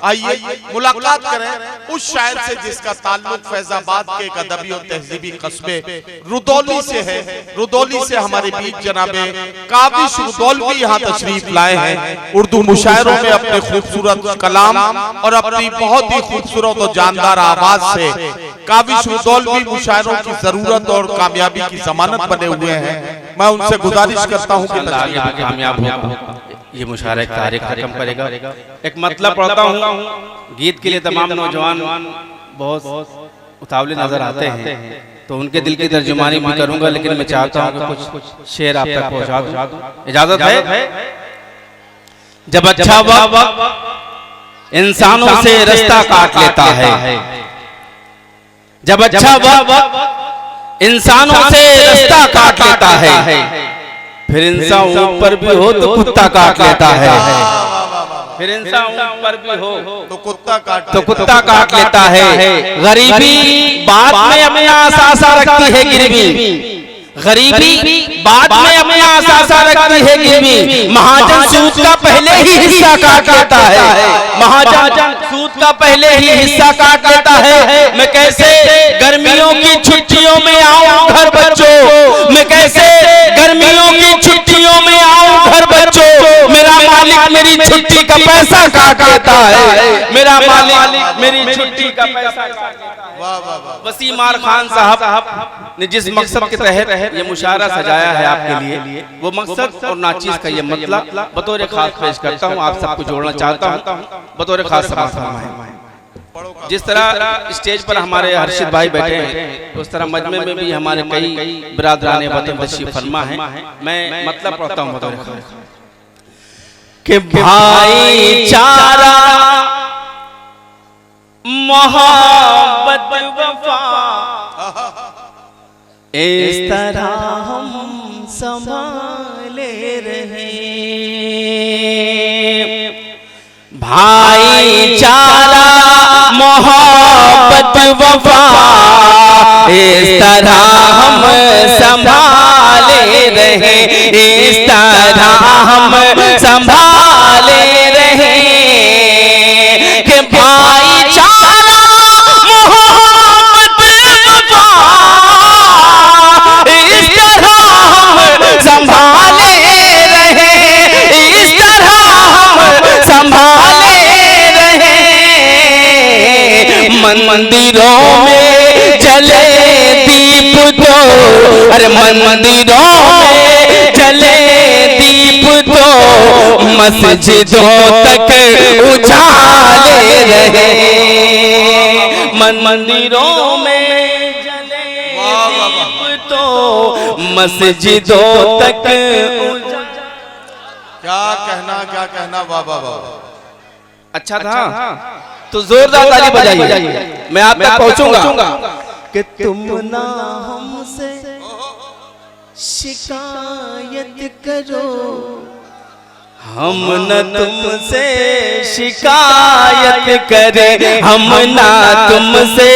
आइए मुलाकात करें उस शायर से जिसका ताल्लुक फैजाबाद के एक अदबी और तहजीबी कस्बे रुदौली से है। रुदौली से हमारे बीच जनाबे काबिश रुदौलवी यहाँ तशरीफ लाए हैं। उर्दू मुशायरों में अपने खूबसूरत कलाम और अपनी बहुत ही खूबसूरत और जानदार आवाज से काबिश रुदौलवी मुशायरों की जरूरत और कामयाबी की जमानत बने हुए हैं। मैं उनसे गुजारिश करता हूँ कि कामयाब हो ये मुशायरा एक तारीख खत्म करेगा। एक मतलब पढ़ता हूँ, गीत के लिए तमाम नौजवान बहुत उतावले नजर आते हैं तो उनके दिल की तर्जुमानी भी करूंगा, लेकिन मैं चाहता हूँ कि कुछ शेर आप तक पहुँचा दूं। इजाजत है? जब अच्छा वक्त इंसानों से रास्ता काट लेता है, जब अच्छा वक्त इंसानों से रास्ता काट लेता है, फिर इंसान ऊपर भी हो तो कुत्ता काट लेता है, फिर इंसान ऊपर भी हो तो कुत्ता काट लेता है। गरीबी बाद में अपना आसा रखती है गिरवी, गरीबी बाद में अपना आसा रखती है गिरवी। महाजन सूद का पहले ही हिस्सा काट लेता है, महाजन सूद का पहले ही हिस्सा काट लेता है। मैं कैसे गर्मियों की छुट्टियों में आऊं घर बच्चों, मैं कैसे गर्मियों की छुट्टियों में आऊं घर बच्चों। मेरा मालिक मेरी छुट्टी का पैसा काट लेता है, मेरा मालिक मेरी छुट्टी का पैसा काट लेता है। वसीम आर खान साहब ने जिस मकसद के तहत ये मुशायरा सजाया है आपके लिए, वो मकसद और नाचीज का ये मतलब बतौर खास पेश करता हूँ, आप सबको जोड़ना चाहता हूँ बतौर खास समाज। जिस तरह स्टेज पर हमारे हर्षित भाई बैठे हैं, उस तरह मजमे में भी हमारे कई बिरादराने वतन तशरीफ फरमा है। मैं मतलब पढ़ता हूँ बतौर खास कि भाईचारा मोहब्बत वफा इस तरह हम संभाले रहे, भाईचारा मोहब्बत वफा इस तरह हम संभाले रहे, इस तरह हम संभाले रहे कि भाईचारा मोहब्बत वफा इस तरह हम संभाले रहे, इस तरह हम संभाले रहे। मंदिरों में जले दीप तो, अरे मंदिरों में जले दीप तो मस्जिदों तक उजाले रहे, मंदिरों में जले दीप तो मस्जिदों तक। क्या कहना बाबा अच्छा था तो जोरदार ताली बजाइए, मैं आप तक पहुंचूंगा कि तुम ना हमसे शिकायत करो, हम न तुमसे शिकायत करें, हम ना तुमसे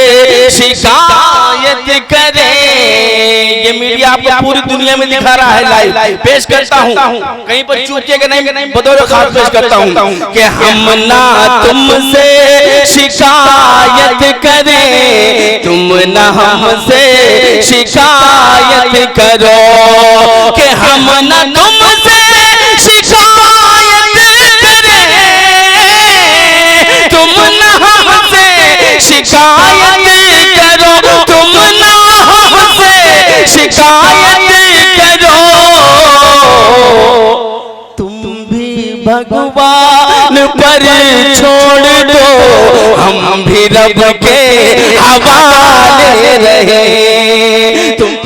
शिकायत करें। ये मीडिया आपको पूरी दुनिया में दिखा रहा है, लाइव पेश करता हूँ, कहीं पर चूकेगा नहीं, बतौर खास पेश करता हूँ कि हम ना तुमसे शिकायत करें, तुम ना हमसे शिकायत करो, कि हम ना तुमसे शिकायत करें, तुम ना हमसे शिकायत करो, तुम ना हमसे शिकायत करो। तुम भी भगवान पर छोड़ दो, हम भी रब के हवाले रहे। तुम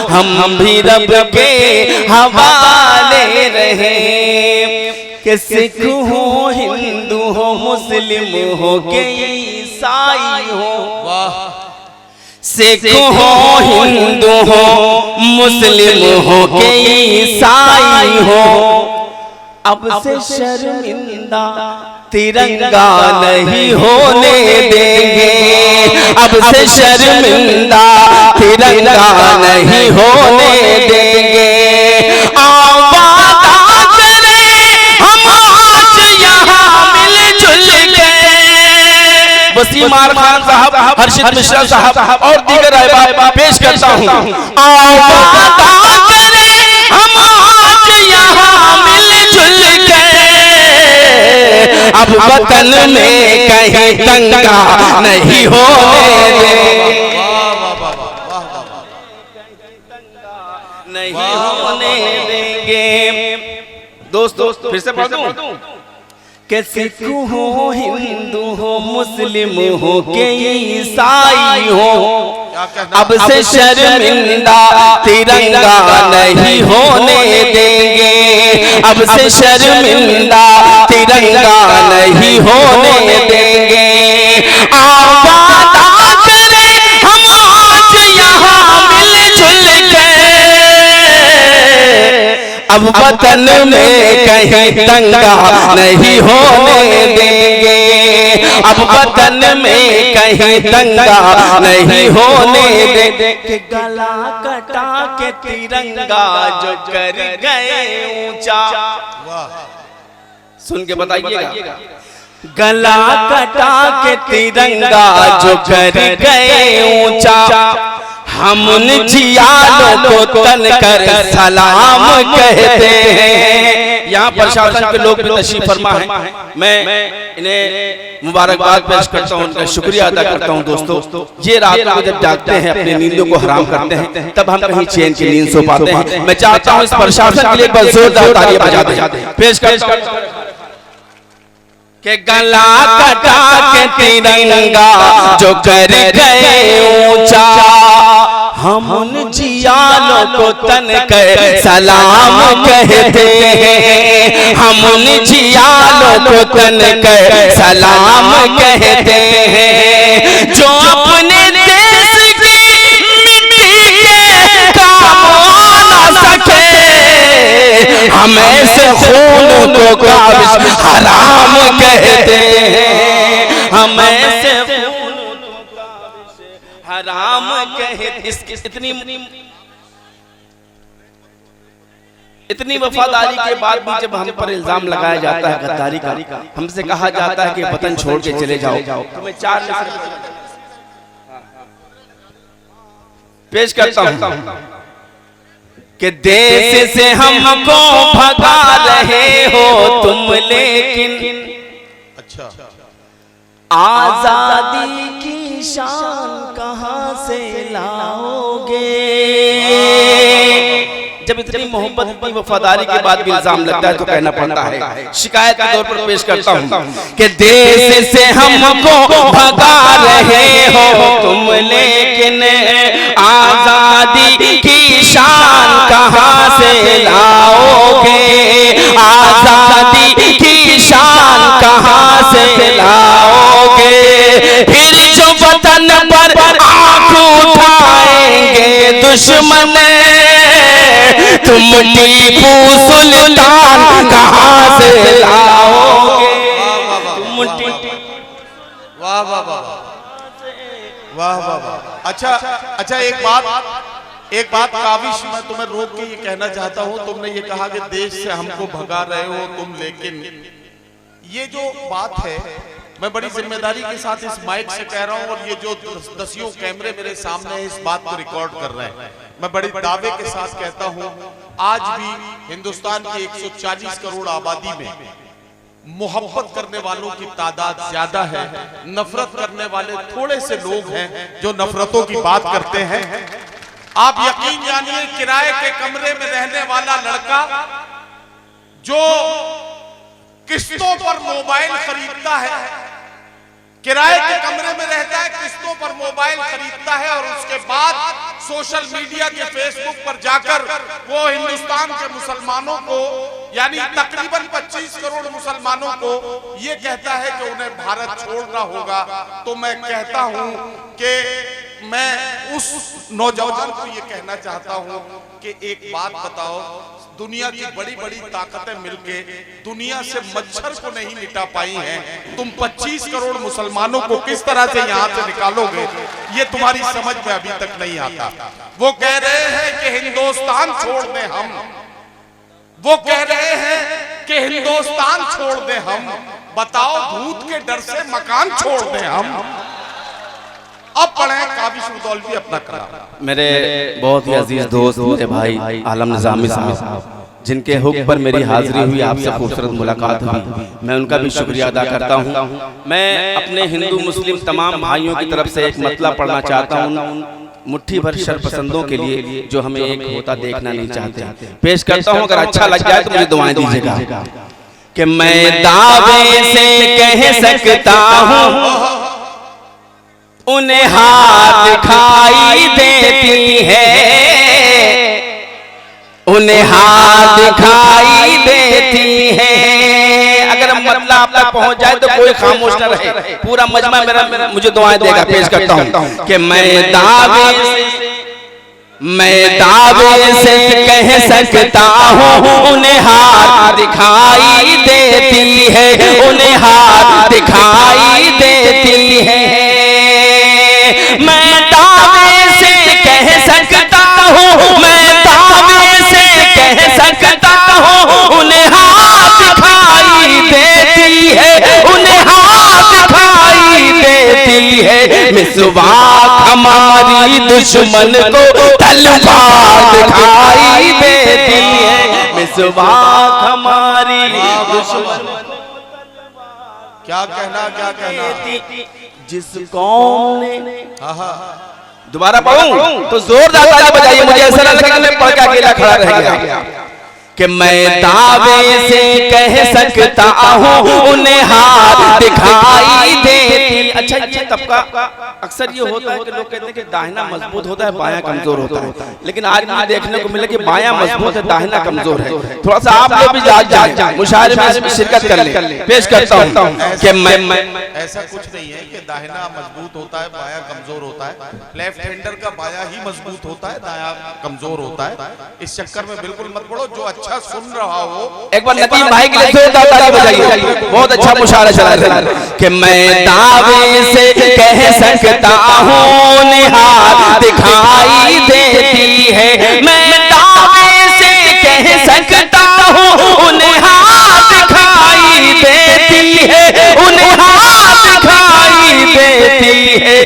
हम भी रब के हवाले रहे, कि सिख हो हिंदू हो मुस्लिम हो के ईसाई हो, सिख हो हिंदू हो मुस्लिम हो के ईसाई हो, अब से शर्मिंदा तिरंगा नहीं होने देंगे, अब से शर्मिंदा तिरंगा नहीं होने देंगे। वादा करें वसीमार खान साहब, हर्षित मिश्रा साहब और दीगर अहबाब पेश करता हूँ। हम आज यहाँ मिलजुल के अब वतन में कहीं दंगा नहीं होने देंगे। दोस्तों फिर से पढ़ दूं कि सिख हो, हिंदू हो, मुस्लिम हो के ईसाई हो, अब से शर्मिंदा तिरंगा नहीं होने देंगे। अब से शर्मिंदा तिरंगा नहीं होने देंगे। आबाद करें हम आज यहाँ मिलजुल के अब वतन में कहीं दंगा नहीं होने देंगे। अब वतन में कहीं दंगा नहीं होने देंगे। गला कटा के तिरंगा जो कर गए ऊंचा, सुन के बताइएगा। गला कटा के तिरंगा जो कर गए ऊंचा, हम उन जियालों को तन कर सलाम कहते हैं। यहाँ प्रशासन के लोग भी तशरीफ फरमा है, मैं इन्हें मुबारकबाद पेश करता हूँ, उनका शुक्रिया अदा करता हूँ। दोस्तों ये रात को जब जागते हैं, अपनी नींदों को हराम करते हैं, तब हम कहीं चैन की नींद सो पाते हैं। मैं चाहता हूँ इस प्रशासन के लिए बस जोरदार तालियां बजा दें। पेश करता हूँ कि गला कटा के तिरंगा जो कर गए ऊंचा, हम उन जियालों को तन कर सलाम कहते हैं। हम उन जियालों को तन कर सलाम कहते हैं, जो अपने देश की मिट्टी के काम आ न सके, हम ऐसे खून को काबिज हराम कहते हैं। हम ऐसे हराम कहे। इतनी वफादारी के बाद भी जब हम पर इल्जाम लगाया जाता है गद्दारी का, हमसे कहा जाता है कि वतन छोड़ के चले जाओ, तो मैं चार पेश करता हूं कि देश से हमको भगा रहे हो तुम, लेकिन अच्छा आजादी की शान कहां से लाओगे। जब इतनी मोहब्बत, इतनी वफादारी के बाद भी इल्जाम लगता है तो कहना पड़ता है। शिकायत के तौर पर पेश करता हूं कि देश से हमको भगा रहे हो तुम, लेकिन आजादी की शान कहां से लाओगे। आजादी की शान कहां से लाओगे। फिर जो वतन पर आंख उठाएंगे दुश्मन, तुम टीपू सुल्तान कहां से लाओगे। वाह वाह वाह वाह वाह वाह। अच्छा एक बात काविश, मैं तुम्हें रोक के ये कहना चाहता हूँ। तुमने ये कहा कि देश से हमको भगा रहे हो तुम, लेकिन ये जो बात है मैं बड़ी जिम्मेदारी के साथ इस माइक से कह रहा हूँ, और ये जो दसियों कैमरे मेरे सामने है इस बात को रिकॉर्ड कर रहे हैं। मैं बड़ी दावे के साथ कहता हूँ, आज भी हिंदुस्तान की 140 करोड़ आबादी में मोहब्बत करने वालों की तादाद ज्यादा है, नफरत करने वाले थोड़े से लोग हैं जो नफरतों की बात करते हैं। आप यकीन जानिए, किराए के कमरे में रहने वाला लड़का जो किस्तों पर मोबाइल खरीदता है, किराए के कमरे में रहता है, किस्तों पर मोबाइल खरीदता है, और उसके बाद सोशल मीडिया के फेसबुक पर जाकर वो हिंदुस्तान के मुसलमानों को, यानी तकरीबन 25 करोड़ मुसलमानों को ये कहता है कि उन्हें भारत छोड़ना होगा। तो मैं कहता हूं कि मैं उस नौजवान को ये कहना चाहता हूं कि एक बात बताओ, दुनिया की बड़ी बड़ी ताकतें मिलके दुनिया से मच्छर को नहीं मिटा पाई हैं, तुम 25 करोड़ मुसलमानों को किस तरह से यहाँ से निकालोगे, ये तुम्हारी समझ में अभी तक नहीं आता। वो कह रहे हैं कि हिंदुस्तान छोड़ दें हम, वो कह रहे हैं कि हिंदुस्तान छोड़ दें हम, बताओ भूत के डर से मकान छोड़ दें हम। अब पढ़े काबिश रुदौलवी अपना कलाम। मेरे बहुत ही अजीज दोस्त मेरे भाई आलम निजामी साहब, जिनके हुक्म पर मेरी हाजिरी हुई, आपसे खूबसूरत मुलाकात हुई, मैं उनका भी शुक्रिया अदा करता हूँ। मैं अपने हिंदू मुस्लिम तमाम भाइयों की तरफ से एक मतला पढ़ना चाहता हूँ, मुट्ठी भर शरपसंदों के लिए जो हमें एक होता देखना नहीं चाहते। पेश करता हूँ, अगर अच्छा लग जाए तो मुझे दुआएं दीजिएगा। कि मैं दावे से कह सकता हूँ उन्हें हाथ दिखाई देती है, उन्हें हाथ दिखाई देती है। अगर मतलब आप तक पहुंच जाए तो कोई खामोश न रहे, पूरा मजमा मेरा मुझे दुआएं देगा। पेश करता हूं कि मैं दावे से कह सकता हूँ उन्हें हाथ दिखाई देती है, उन्हें हाथ दिखाई देती है। मैं दावे से कह सकता हूँ, मैं दावे से कह सकता हूँ उन्हें हाथ दिखाई देती है, उन्हें हाथ दिखाई देती है। मिसवाक हमारी दुश्मन को तलवार दिखाई देती है, मिसवाक हमारी दुश्मन को क्या कहना जिस कौम ने दोबारा पढ़ूं तो जोरदार ताली बजाइए, मुझे ऐसा ना लगे कि मैं पढ़ के अकेला खड़ा रह गया। कि मैं दावे से कह सकता हूँ उन्हें हाथ दिखाई देती। अच्छा, ये तबका अक्सर ये होता है कि लोग कहते हैं कि दाहिना मजबूत होता है, बायां कमजोर होता है, लेकिन आज मुझे देखने को मिला कि बायां मजबूत है, दाहिना कमजोर है। थोड़ा सा आप लोग भी जाग मुशायरे में शिरकत कर ले। पेश करता हूँ कि मैं ऐसा कुछ नहीं है कि दाहिना मजबूत होता है बायां कमजोर होता है। लेफ्ट हैंडर का बायां ही मजबूत होता है, दायां कमजोर होता है। इस चक्कर में बिल्कुल मत पढ़ो। जो अच्छा सुन रहा हो एक बार नदीम भाई के लिए जोरदार ताली बजाइए, बहुत अच्छा मुशायरा चला रहा है। कि मैं दावे से कह सकता हूँ उन्हें हाथ दिखाई देती है, मैं दावे से कह सकता हूँ उन्हें हाथ दिखाई देती है, उन्हें हाथ दिखाई देती है।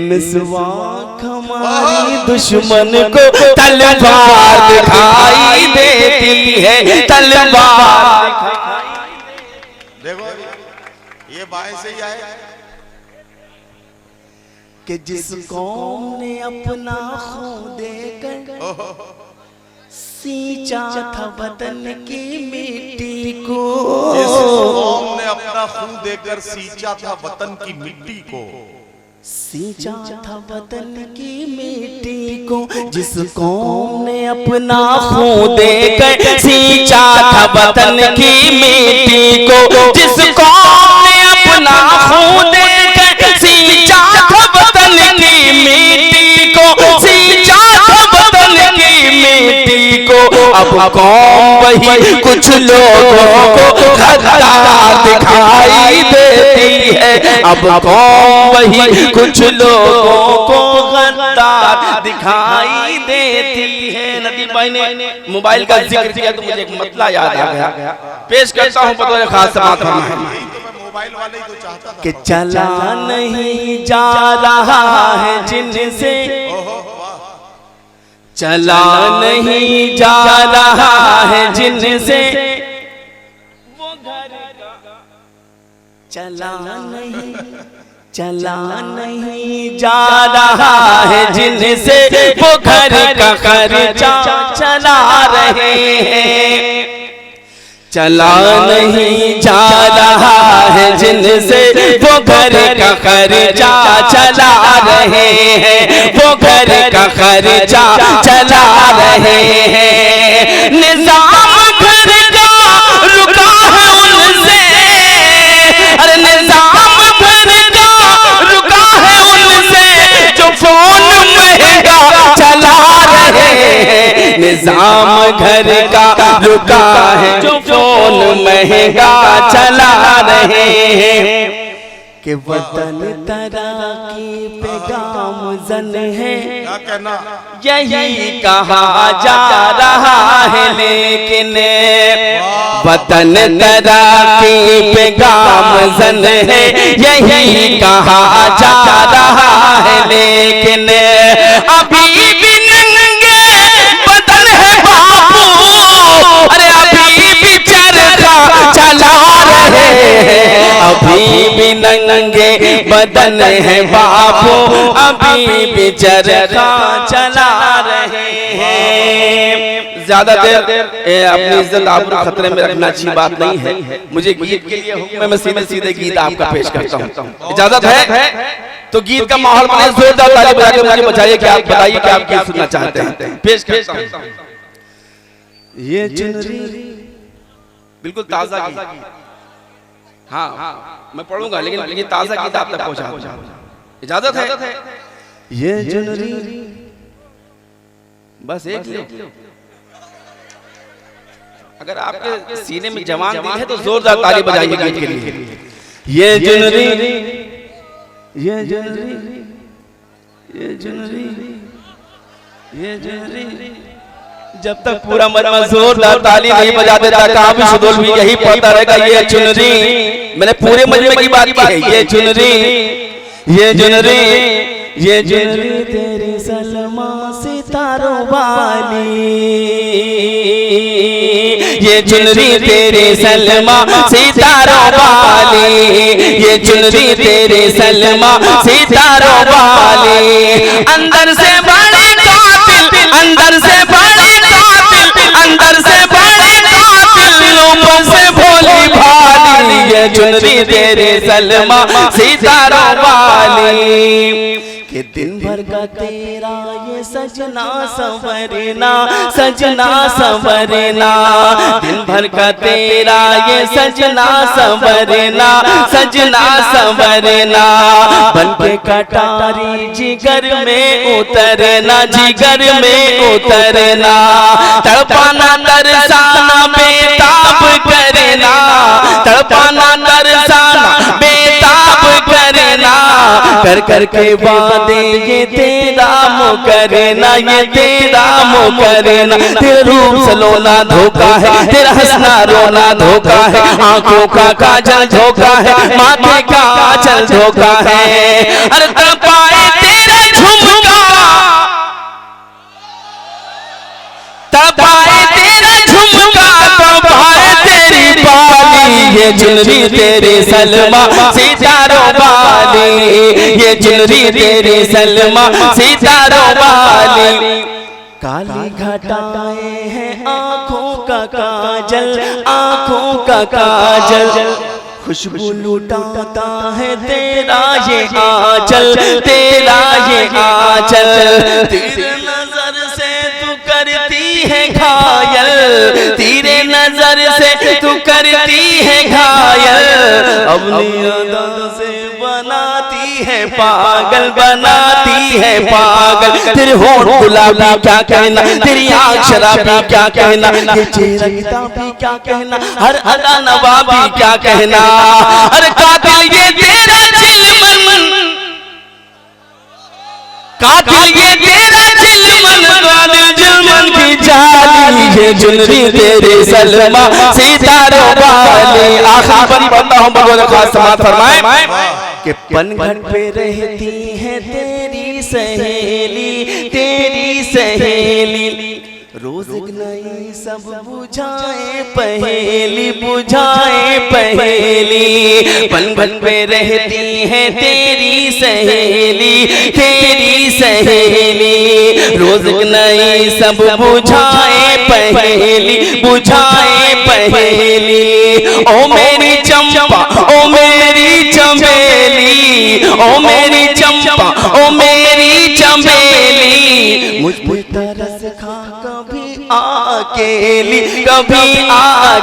मिसवाक हमारी दुश्मन को तलवार दिखाई देती है, तलवार। देखो ये बाएं से ही आए कि जिस कौम ने अपना खून देकर सींचा था वतन की मिट्टी को, जिस कौम ने अपना खून देकर सींचा था वतन की मिट्टी को, सींचा था वतन की मिट्टी को, जिस कौम ने अपना खून देकर सींचा था वतन की मिट्टी को, जिस कौम ने अपना खून देकर सींचा था वतन की मिट्टी को, सींचा था वतन की मिट्टी को, अब कौम वही कुछ लोगों को गद्दार दिखाई देती है, अब कौम वही कुछ लोगों को गद्दार दिखाई देती है। नदीम भाई ने मोबाइल का जिक्र किया तो मुझे एक मतला याद आ गया। पेश करता हूँ बतौर खास बात मोबाइल वाले ही तो चाहता था कि चला नहीं जा रहा है जिनसे, चला नहीं जा रहा है जिनसे, वो घर चला नहीं जा रहा है जिनसे, वो घर का खर्चा चला रहे हैं। चला नहीं जा रहा है जिनसे, वो घर का खर्चा चला रहे हैं, वो घर का खर्चा चला रहे हैं। निजाम घर का रुका है उनसे, अरे निजाम घर का रुका है उनसे, जो फोन महंगा चला रहे हैं। निजाम घर का रुका है जो फोन महंगा चला रहे हैं। कि वतन तराकी पे गामज़न है, क्या कहना, यही कहा जा रहा है, लेकिन वतन तराकी पे गामज़न है, यही कहा जा रहा है, लेकिन अभी भी नंगे बदन है बापू, अरे अभी भी चरखा चला रहे हैं, अभी भी नंगे बदन है बापू, अभी भी चरखा चला रहे हैं। ज्यादा देर अपनी इज्जत आबरू खतरे में रखना अच्छी बात नहीं है। मुझे गीत के लिए हुक्म है, मैं सीधे सीधे गीत आपका पेश करता हूँ। इजाजत है तो गीत का माहौल बने, जोरदार ताली बजा के मुझे बताइए कि आप बताइए कि आप क्या सुनना चाहते हैं। पेश करता हूँ ये चुनरी, बिल्कुल ताजा गीत। हाँ मैं पढ़ूंगा, लेकिन ये ताजा गीत आप तक पहुंचा। इजाजत है। ये चुनरी बस एक ले, अगर आपके सीने में जवान दिल है तो जोरदार ताली बजाइए गीत के लिए। ये चुनरी, ये चुनरी, ये चुनरी, ये चुनरी, जब तक पूरा मजमा जोरदार ताली नहीं बजा देता, काफी सुदोल भी यही पढ़ता रहेगा। ये चुनरी, मैंने पूरे मजमे की बात की है। ये चुनरी, ये चुनरी, ये चुनरी तेरी सलमा सितारों वाली, ये चुनरी तेरे सलमा सितारों वाली, ये चुनरी तेरे सलमा सितारों वाली, अंदर से बड़े कातिल, अंदर से बड़े कातिल, अंदर से बड़े कातिल, ऊपर से भोली भाली, ये चुनरी तेरे सलमा सितारों वाली, कि दिन भर का तेरा ये सजना संवरना, सजना संवरना, दिन भर का तेरा ये सजना संवरना, सजना संवरना, बनके कटारी जिगर में उतरना, जिगर में उतरना, तड़पाना तरसाना बेताब करना, तड़पाना तरसाना बेताब करना, कर कर के वादे ये तेरा मुकरना, ये तेरा मुकरना, तेरा रूप सलोना धोखा है, तेरा हंसना रोना धोखा है, आंखों का काजल धोखा है, माथे का आंचल धोखा है, अरे तपाए तेरा झुमका, तपाए तेरा झुमका, तपाए तेरी बाली, ये चुनरी तेरे सलमा सितारों वाली, ये चुनरी तेरे सलमा सितारों वाली, काली घटाए हैं आँखों का काजल, आँखों का काजल, खुशबू लुटाता है तेरा ये आंचल, तेरा ये आंचल, तेरे नजर से तू करती है घायल, तेरे नजर से तू करती है घायल, अपनी अदा से बनाती है पागल, बनाती है पागल, तेरे होंठ गुलाबी क्या कहना, तेरी आँख शराबी क्या कहना, ये चेहरा किताबी क्या कहना, हर अदा नवाबी क्या कहना, अरे कातिल ये तेरा चिलमन, कातिल ये तेरा चिलमन, कातिल चिलमन की जाली, ये चुनरी तेरे सलमा सितारों वाली। आखिरी बारी बंदा हूँ, भगवान खास समात फरमाए कि पनघट पे रहती है तेरी सहेली, तेरी सहेली, रोज नई सब बुझाए पहेली, बुझाए पहेली, पनघट पे रहती है तेरी सहेली, तेरी सहेली, रोज नई सब बुझाए पहेली, बुझाए पहेली, ओ मेरी चंपा, ओ मेरी चमेली, ओ मेरी चंपा, ओ मेरी चमेली, मुझ तरस खा कभी अकेली, कभी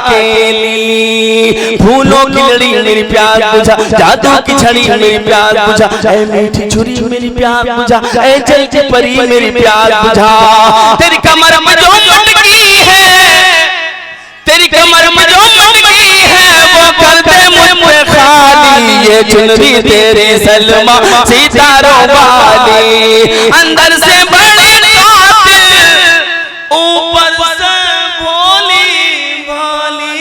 अकेली, फूलों की लड़ी मेरी प्यार बुझा, जादू की छड़ी मेरी प्यार बुझा, ऐ मीठी छुरी मेरी प्यार बुझा, ऐ जल की परी मेरी प्यार बुझा, तेरी कमर में जो मटकी है, तेरी कमर में जो मटकी है, वो कर दे मुझ पे खाली, ये चुनरी तेरे सलमा सितारों वाली, अंदर से बड़ी कातिल ऊपर से भोली भाली,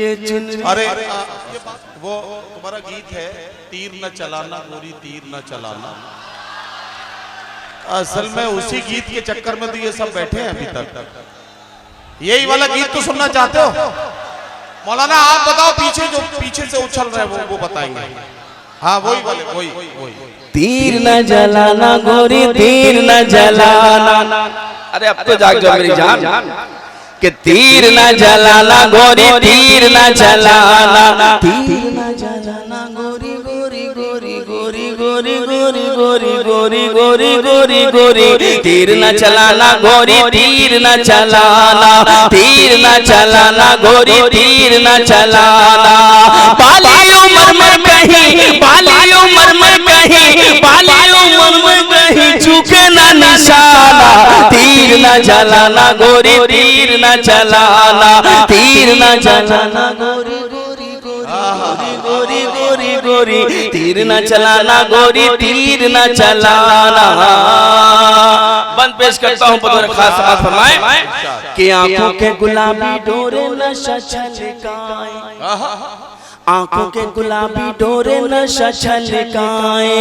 ये चुनरी। अरे वो तुम्हारा गीत है तीर न चलाना गोरी तीर न चलाना, असल में उसी गीत के चक्कर में तो ये सब बैठे हैं अभी तक। यही वाला गीत तो सुनना चाहते हो? मौलाना आप बताओ, पीछे जो पीछे से उछल रहे हैं वो बताएंगे। हाँ वही वाले, वही तीर न जलाना गोरी तीर न जलाना, अरे अब तो जाग जाओ मेरी जान, कि तीर न जलाना गोरी तीर न जलाना, तीर न जलाना गोरी गोरी गोरी गोरी गोरी गोरी गोरी गोरी गोरी गोरी गोरी, तीर न चलाना गोरी तीर न चलाना, तीर न चलाना गोरी तीर न चलाना, बाली उम्र में कहीं, बाली उम्र में कहीं, बाली उम्र में कहीं चूके ना निशाना, तीर न चलाना गोरी तीर न चलाना, तीर न चलाना गोरी गोरी गोरी गोरी गोरी गोरी, तीर न चलाना गोरी तीर न चलाना। बंद पेश करता हूँ, बतौर खास बात फरमाए कि आंखों के गुलाबी डोरे नशा छलकाए, आंखों के गुलाबी डोरे नशा छलकाए,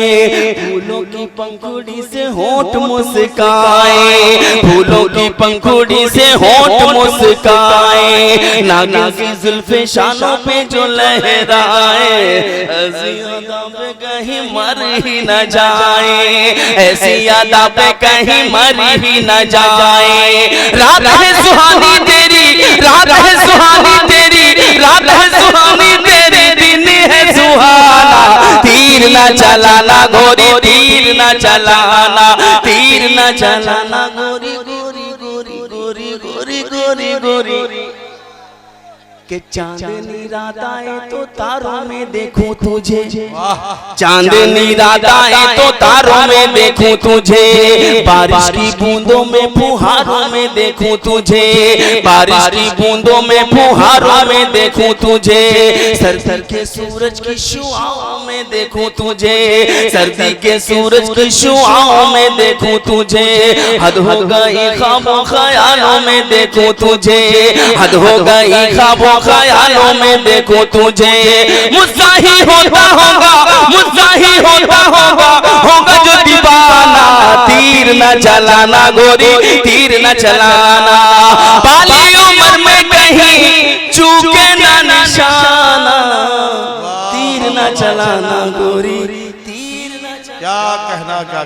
फूलों की पंखुड़ी से होंठ मुस्काए, फूलों की पंखुड़ी से होंठ मुस्काए, नागिन की जुल्फे शानों पे जो लहराए, ऐसी यादा पे कहीं मर ही न जाए, ऐसी यादा पे कहीं मर ही न जाए, रात है सुहानी तेरी, रात है सुहानी तेरी, रात है सुहानी तेरी, दिन है सुहाना, तीर न चलाना गोरी तीर न चलाना, तीर न चलाना गोरी गोरी गोरी गोरी गोरी गोरी गोरी, कि चांदनी रात आए तो तारों में देखूं तुझे, चांदनी रात आए तो तारों में देखूं तुझे, बारिश की बूंदों में फुहारों में देखूं तुझे, बारिश की बूंदों में फुहारों में देखूं तुझे, सर्दी के सूरज की शुआओं में देखूं तुझे, सर्दी के सूरज की शुआओं में देखूं तुझे, हद हो गई ख्वाबों ख्यालों में देखूं तुझे, हद हो गई ख्वाबों ख्यालों में देखो तुझे, मुझसा ही होता होगा, मुझसा ही होता होगा, होगा जो दीवाना, तीर न चलाना गोरी तीर न चलाना, बाली उम्र में कहीं चूके ना निशाना, तीर न चलाना गोरी तीर न चलाना। क्या कहना, क्या